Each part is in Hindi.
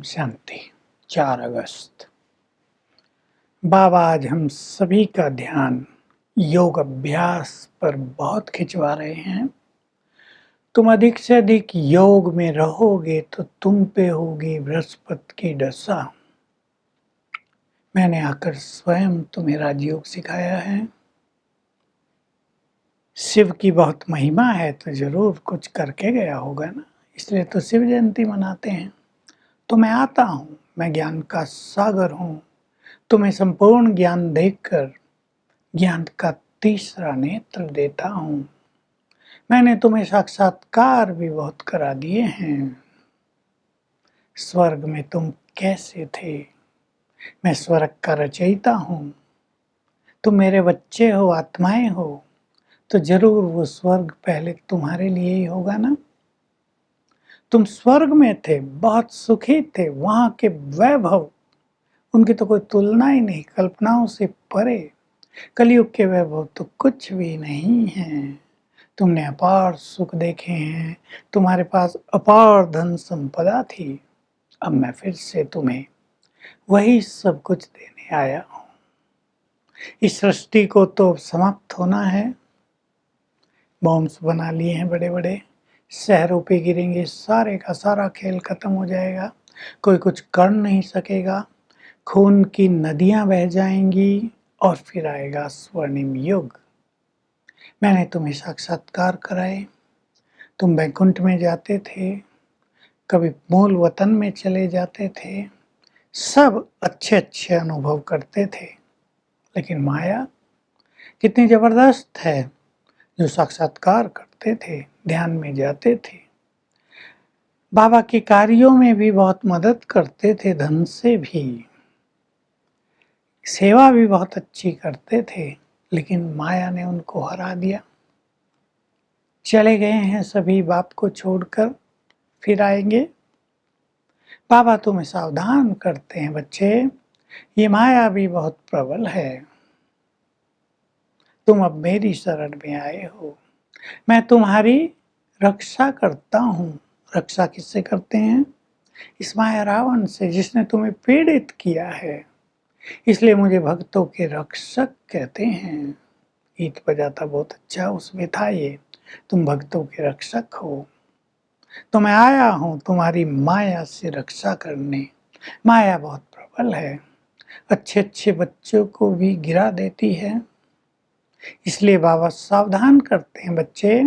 शांति। 4 अगस्त। बाबा आज हम सभी का ध्यान योग अभ्यास पर बहुत खिंचवा रहे हैं। तुम अधिक से अधिक योग में रहोगे तो तुम पे होगी बृहस्पति की दशा। मैंने आकर स्वयं तुम्हें राजयोग सिखाया है। शिव की बहुत महिमा है तो जरूर कुछ करके गया होगा ना, इसलिए तो शिव जयंती मनाते हैं। तो मैं आता हूँ, मैं ज्ञान का सागर हूँ। तुम्हें संपूर्ण ज्ञान देकर ज्ञान का तीसरा नेत्र देता हूँ। मैंने तुम्हें साक्षात्कार भी बहुत करा दिए हैं। स्वर्ग में तुम कैसे थे? मैं स्वर्ग का रचयिता हूँ। तुम मेरे बच्चे हो, आत्माएं हो, तो जरूर वो स्वर्ग पहले तुम्हारे लिए ही होगा ना। तुम स्वर्ग में थे, बहुत सुखी थे, वहां के वैभव उनकी तो कोई तुलना ही नहीं, कल्पनाओं से परे। कलयुग के वैभव तो कुछ भी नहीं है। तुमने अपार सुख देखे हैं, तुम्हारे पास अपार धन संपदा थी। अब मैं फिर से तुम्हें वही सब कुछ देने आया हूँ। इस सृष्टि को तो समाप्त होना है। बॉम्ब्स बना लिए हैं बड़े बड़े, शहरों पे गिरेंगे, सारे का सारा खेल खत्म हो जाएगा, कोई कुछ कर नहीं सकेगा। खून की नदियां बह जाएंगी और फिर आएगा स्वर्णिम युग। मैंने तुम्हें साक्षात्कार कराए। तुम वैकुंठ में जाते थे, कभी मूल वतन में चले जाते थे, सब अच्छे अच्छे अनुभव करते थे। लेकिन माया कितनी जबरदस्त है, जो साक्षात्कार करते थे, ध्यान में जाते थे, बाबा के कार्यों में भी बहुत मदद करते थे, धन से भी, सेवा भी बहुत अच्छी करते थे, लेकिन माया ने उनको हरा दिया। चले गए हैं सभी बाप को छोड़कर, फिर आएंगे। बाबा तुम्हें सावधान करते हैं, बच्चे, ये माया भी बहुत प्रबल है। तुम अब मेरी शरण में आए हो, मैं तुम्हारी रक्षा करता हूँ। रक्षा किससे करते हैं? इस माया रावण से, जिसने तुम्हें पीड़ित किया है। इसलिए मुझे भक्तों के रक्षक कहते हैं। गीत बजाता बहुत अच्छा उसमें था ये, तुम भक्तों के रक्षक हो। तो मैं आया हूँ तुम्हारी माया से रक्षा करने। माया बहुत प्रबल है, अच्छे अच्छे बच्चों को भी गिरा देती है। इसलिए बाबा सावधान करते हैं, बच्चे,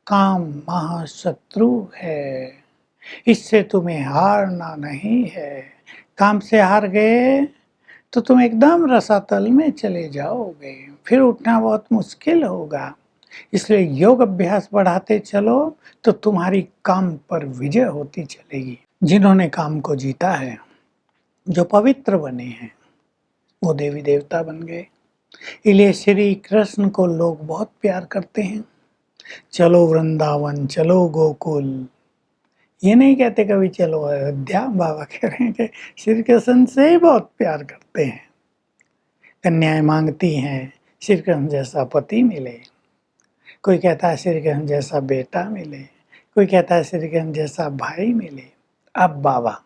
काम महाशत्रु है, इससे तुम्हें हारना नहीं है। काम से हार गए तो तुम एकदम रसातल में चले जाओगे, फिर उठना बहुत मुश्किल होगा। इसलिए योग अभ्यास बढ़ाते चलो तो तुम्हारी काम पर विजय होती चलेगी। जिन्होंने काम को जीता है, जो पवित्र बने हैं, वो देवी देवता बन गए। इसलिए श्री कृष्ण को लोग बहुत प्यार करते हैं। चलो वृंदावन, चलो गोकुल, ये नहीं कहते कभी चलो अयोध्या। बाबा कह रहे हैं कि श्री कृष्ण से ही बहुत प्यार करते हैं। कन्याएं मांगती हैं श्री कृष्ण जैसा पति मिले, कोई कहता है श्री कृष्ण जैसा बेटा मिले, कोई कहता है श्री कृष्ण जैसा भाई मिले। अब बाबा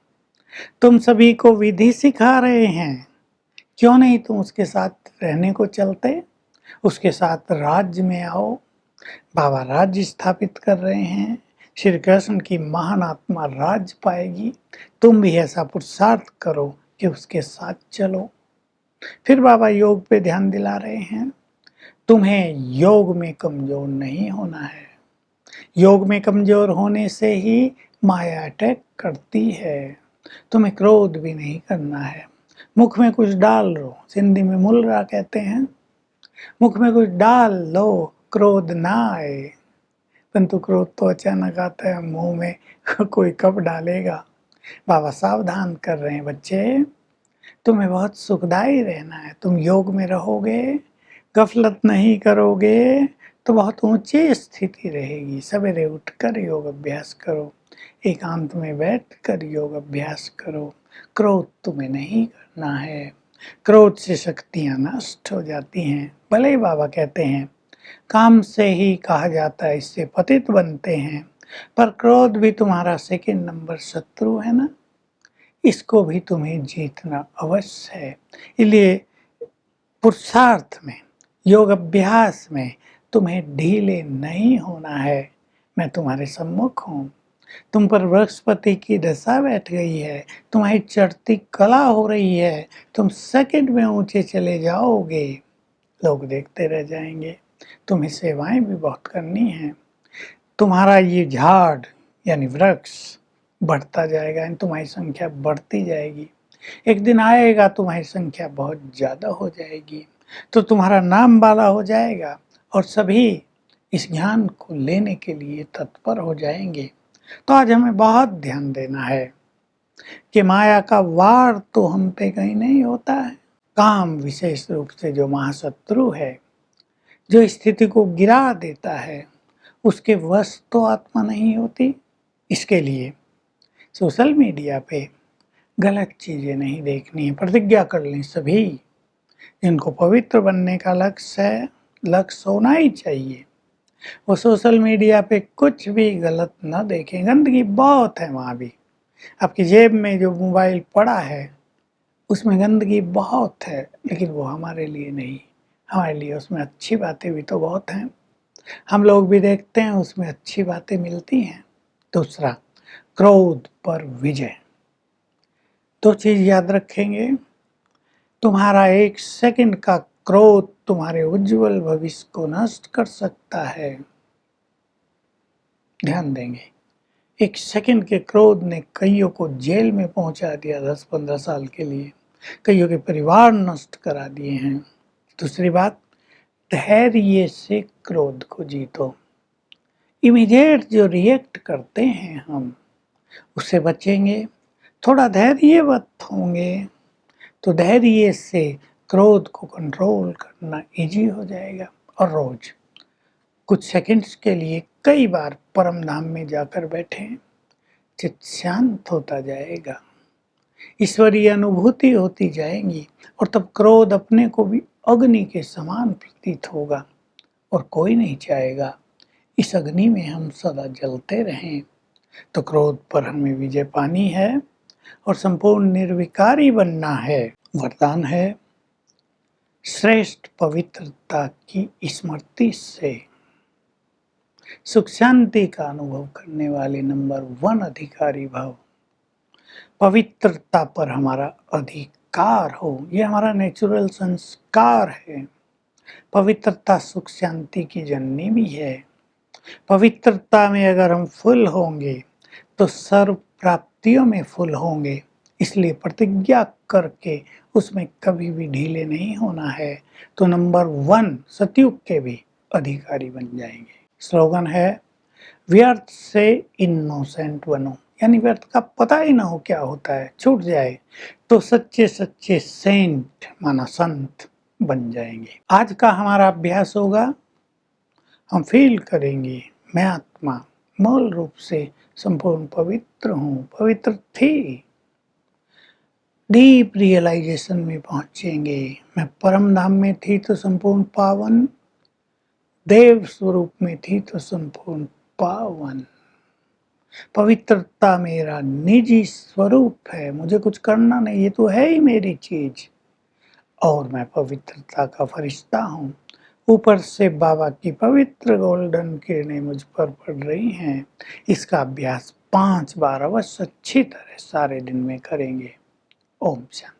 तुम सभी को विधि सिखा रहे हैं, क्यों नहीं तुम उसके साथ रहने को चलते, उसके साथ राज्य में आओ। बाबा राज्य स्थापित कर रहे हैं, श्री कृष्ण की महान आत्मा राज्य पाएगी। तुम भी ऐसा पुरुषार्थ करो कि उसके साथ चलो। फिर बाबा योग पे ध्यान दिला रहे हैं, तुम्हें योग में कमजोर नहीं होना है। योग में कमजोर होने से ही माया अटैक करती है। तुम्हें क्रोध भी नहीं करना है। मुख में कुछ डाल लो, हिंदी में मुलरा कहते हैं, मुख में कुछ डाल लो, क्रोध ना आए। परंतु क्रोध तो अचानक आता है, मुंह में कोई कब डालेगा। बाबा सावधान कर रहे हैं, बच्चे, तुम्हें बहुत सुखदायी रहना है। तुम योग में रहोगे, गफलत नहीं करोगे तो बहुत ऊंची स्थिति रहेगी। सवेरे उठकर योग अभ्यास करो, एकांत में बैठकर योग अभ्यास करो। क्रोध तुम्हें नहीं करना है, क्रोध से शक्तियां नष्ट हो जाती हैं। भले ही बाबा कहते हैं काम से ही कहा जाता है, इससे पतित बनते हैं, पर क्रोध भी तुम्हारा सेकंड नंबर शत्रु है ना। इसको भी तुम्हें जीतना अवश्य है। इसलिए पुरुषार्थ में, योग अभ्यास में तुम्हें ढीले नहीं होना है। मैं तुम्हारे सम्मुख हूँ। तुम पर बृहस्पति की दशा बैठ गई है, तुम्हारी चढ़ती कला हो रही है, तुम सेकंड में ऊंचे चले जाओगे, लोग देखते रह जाएंगे। तुम्हें सेवाएं भी बहुत करनी है। तुम्हारा ये झाड़ यानी वृक्ष बढ़ता जाएगा, तुम्हारी संख्या बढ़ती जाएगी। एक दिन आएगा तुम्हारी संख्या बहुत ज़्यादा हो जाएगी, तो तुम्हारा नाम वाला हो जाएगा और सभी इस ज्ञान को लेने के लिए तत्पर हो जाएंगे। तो आज हमें बहुत ध्यान देना है कि माया का वार तो हम पे कहीं नहीं होता है। काम विशेष रूप से जो महाशत्रु है, जो स्थिति को गिरा देता है, उसके वश तो आत्मा नहीं होती। इसके लिए सोशल मीडिया पे गलत चीज़ें नहीं देखनी है। प्रतिज्ञा कर लें सभी, जिनको पवित्र बनने का लक्ष्य है, लक्ष्य होना ही चाहिए, वो सोशल मीडिया पे कुछ भी गलत ना देखें। गंदगी बहुत है वहाँ भी। आपकी जेब में जो मोबाइल पड़ा है उसमें गंदगी बहुत है, लेकिन वो हमारे लिए नहीं, हमारे लिए उसमें अच्छी बातें भी तो बहुत हैं। हम लोग भी देखते हैं, उसमें अच्छी बातें मिलती हैं। दूसरा, क्रोध पर विजय। दो चीज याद रखेंगे, तुम्हारा एक सेकंड का क्रोध तुम्हारे उज्जवल भविष्य को नष्ट कर सकता है। ध्यान देंगे, एक सेकंड के क्रोध ने कईयों को जेल में पहुंचा दिया 10-15 साल के लिए, कईयों के परिवार नष्ट करा दिए हैं। दूसरी बात, धैर्य से क्रोध को जीतो। इमीडिएट जो रिएक्ट करते हैं हम, उससे बचेंगे। थोड़ा धैर्यवत होंगे तो धैर्य से क्रोध को कंट्रोल करना इजी हो जाएगा। और रोज कुछ सेकंड्स के लिए कई बार परम धाम में जाकर बैठें, चित्त शांत होता जाएगा, ईश्वरीय अनुभूति होती जाएंगी, और तब क्रोध अपने को भी अग्नि के समान प्रतीत होगा और कोई नहीं चाहेगा इस अग्नि में हम सदा जलते रहें। तो क्रोध पर हमें विजय पानी है और संपूर्ण निर्विकारी बनना है। वरदान है, श्रेष्ठ पवित्रता की स्मृति से सुख शांति का अनुभव करने वाले नंबर 1 अधिकारी भव। पवित्रता पर हमारा अधिकार हो, ये हमारा नेचुरल संस्कार है। पवित्रता सुख शांति की जननी भी है। पवित्रता में अगर हम फुल होंगे तो सर्व प्राप्तियों में फुल होंगे। इसलिए प्रतिज्ञा करके उसमें कभी भी ढीले नहीं होना है, तो नंबर 1 सतयुग के भी अधिकारी बन जाएंगे। स्लोगन है, व्यर्थ से इनोसेंट बनो, यानी व्यर्थ का पता ही ना हो क्या होता है, छूट जाए तो सच्चे सच्चे सेंट माना संत बन जाएंगे। आज का हमारा अभ्यास होगा, हम फील करेंगे मैं आत्मा मूल रूप से संपूर्ण पवित्र हूँ, पवित्र थी। डीप रियलाइजेशन में पहुंचेंगे, मैं परम धाम में थी तो संपूर्ण पावन, देव स्वरूप में थी तो संपूर्ण पावन। पवित्रता मेरा निजी स्वरूप है, मुझे कुछ करना नहीं, ये तो है ही मेरी चीज, और मैं पवित्रता का फरिश्ता हूँ। ऊपर से बाबा की पवित्र गोल्डन किरणें मुझ पर पड़ रही हैं। इसका अभ्यास 5 बार अवश्य अच्छी तरह सारे दिन में करेंगे। ओम शांति।